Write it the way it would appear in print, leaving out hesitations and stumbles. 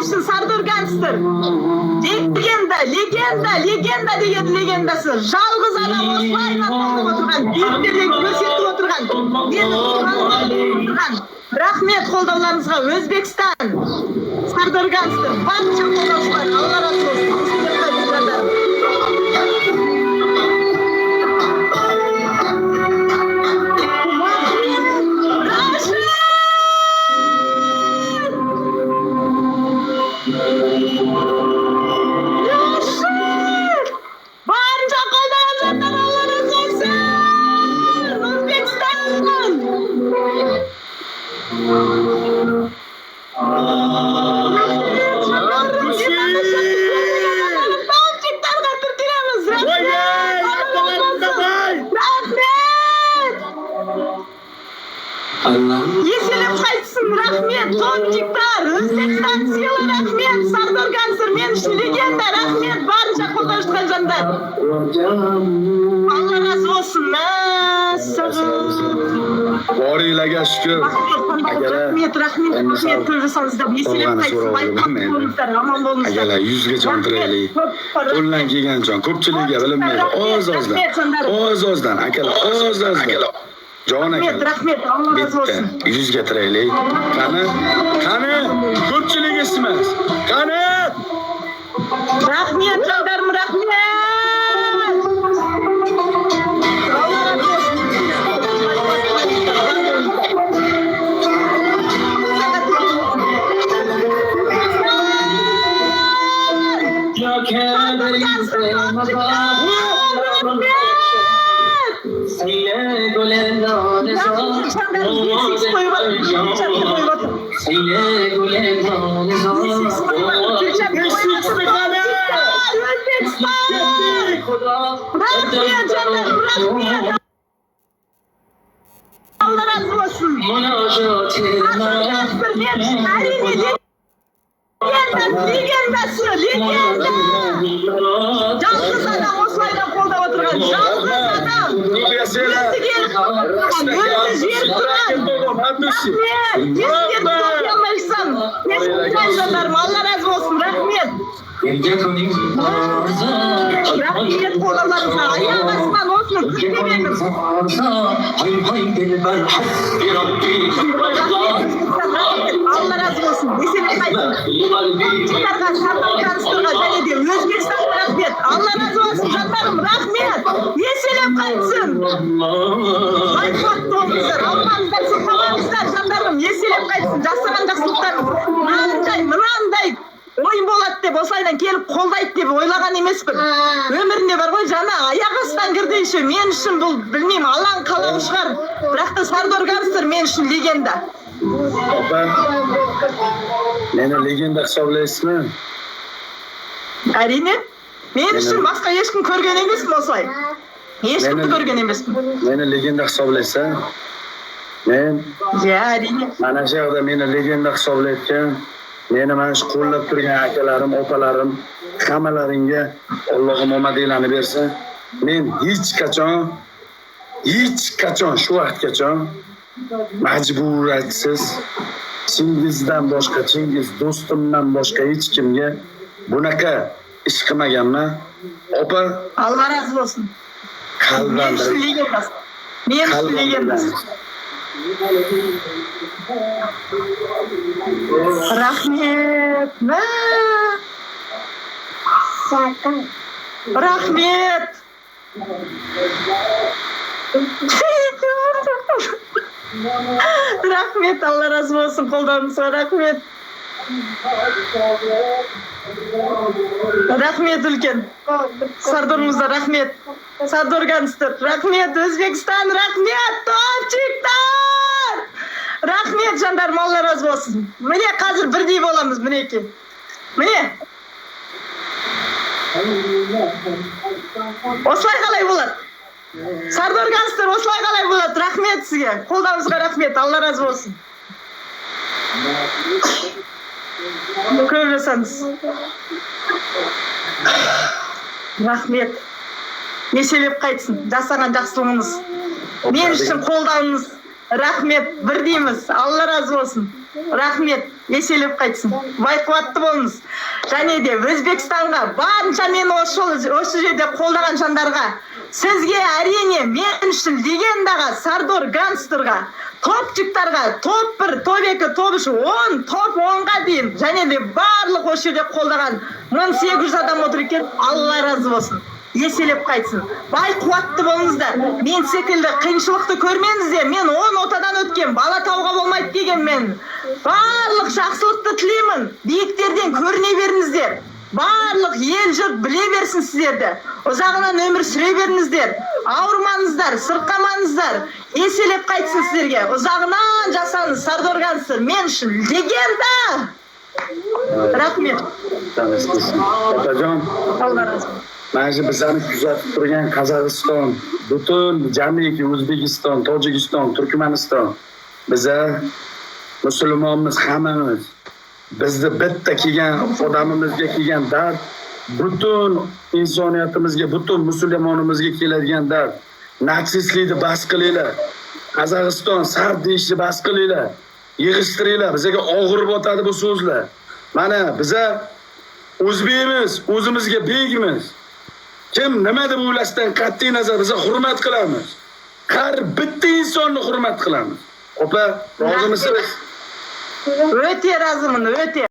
үшін Сардор Гангстер. Легенда деген легендасы. Жалғыз адам осылайынан қолдап отырған, биіктерден көрсетіп отырған. Рахмет қолдауларыңызға, Өзбекстан. Сардор Гангстер, барша қолдаушылар, Алла разы болсын. Еселеп қайтсын, рахмет, тончиктар, Өзбекстан сыйлы, рахмет, Сардор Гангстер, мен үшін легенда, рахмет, барынша қолдап жатқан жандар. Алла разы болсын, Boringlarga shukr. Rahmet, to'y жасаңыздар, еселеп қайтсын, айтқан болыңыздар, аман болыңыздар. Agalar 100 gacha o'ntiraylik. Qo'ldan kelgan jon, ko'pchilikga bilinmaydi. Oz-ozdan, akalar, oz-ozdan. Jon aka. Rahmet, Alloh razı olsun. 100 ga tiraylik. Qani, ko'pchilik emas. Qani. Rahmet, jandarim, rahmet. Alloh razı olsun. Allah razı olsun. Legendası. Жалғыз адам осылайдан қолдап отырған. Жалғыз адам. Өзі келіп, өзі жер тұрған. Рахмет, жандарым, Алла разы болсын, рахмет. Рахмет қолдауларыңызға, аяқ астынан осыны күтпегенбіз. Алла разы болсын, еселеп қайтсын. Сардор Гангстерға және де Өзбекстанға рахмет. Алла разы болсын, жандарым, рахмет. Еселеп қайтсын. Айтпақ болыңыздар, алмаңыздар, сылтамаңыздар, жандарым, еселеп қайтсын. Жасаған жақсылықтарыңыз мынандай ойын болады деп, осылайдан келіп қолдайды деп ойлаған емеспін. Өмірінде бар ғой, жана аяқ астынан кірді еще. Мен үшін бұл, білмеймін, Алланың қалауы шығар. Бірақ та Сардор Гангстер мен үшін легенда. Opa, meni legenda hisoblaysizmi? Әрине. Men үшін басқа ешкім көрген емеспін осылай. Ешкімді көрген емеспін. Meni legenda hisoblaysan? Men әрине. Mana shu yerda meni legenda hisoblayotgan, meni mana shu qo'llab turgan akalarim, opalarim, hammalaringga Allohim omadinglarni bersin. Men hech qachon shu vaqtgacha majburiyatsiz Chingizdan boshqa, Chingiz do'stimdan boshqa hech kimga bunaqa ish qilmaganman. Opa, Alloh razı olsun. qalbdan Rahmet. Rahmet. Rahmet, Alloh razı olsun, qo'ldaningizga rahmet. Rahmet ulkan. Sardorimizga rahmet. Sardor Gangster, rahmet. O'zbekiston, rahmet. Topchiklar. Rahmet jandarim, Alloh razı olsun. Mine hozir birdey bo'lamiz, mineki. Mine. Osılay qalay bo'ladi. Sardor Gangster, osılay qalay bo'ladi. Rahmet sizga. Qo'ldaningizga rahmet. Alloh razı olsun. Ko'p жасаңыз. Rahmet. Еселеп қайтсын. Жасаған жақсылығыңыз. Мен үшін қолдауыңыз. Rahmet. Бір дейміз. Алла разы болсын. Рахмет, еселеп қайтсын. Бай қуатты болыңыз. Және де Өзбекстанға барынша мені осы жерде қолдаған жандарға, сізге әрине мен үшін легендаға, Сардор Ганстерға, топчиктарға, топ 1, топ 2, топ 3, 10, топ 10-ға дейін, және де барлық осы жерде қолдаған 1800 адам отыр екен. Алла разы болсын. Еселеп қайтсын. Бай қуатты болыңыздар. Мен секілді қиыншылықты көрмеңіздер. Мен 10 отадан өткен, бала тауға болмайды деген мен. Барлық жақсылықты тілеймін. Биіктерден көріне беріңіздер. Барлық ел жұрт біле берсін сіздерді. Ұзағынан өмір сүре беріңіздер. Ауырмаңыздар, сырқамаңыздар. Еселеп қайтсын сіздерге. Ұзағынан жасаңыз, Сардор Гансер. Мен үшін легенда. Рахмет. Otajon, Allah razı olsun. mana bizani kuzatib turgan Qozog'iston, butun jamiki O'zbekiston, Tojikiston, Turkmaniston, biza musulmonmiz hammamiz. Bizni bitta kelgan odamimizga kelgan dard, butun insoniyatimizga, butun musulmonimizga keladigan dard. Natsistlikni bas qilinglar. Qozog'iston sard deyishni bas qilinglar. Yig'ishtiringlar. Bizga og'ir botadi bu so'zlar. Mana biza o'zbekmiz, o'zimizga begmiz. Kim nima deb o'ylashdan qat'iy nazar biza hurmat qilamiz. Har bitta insonni hurmat qilamiz. Opa, rozimisiz? Öte razımın, öte.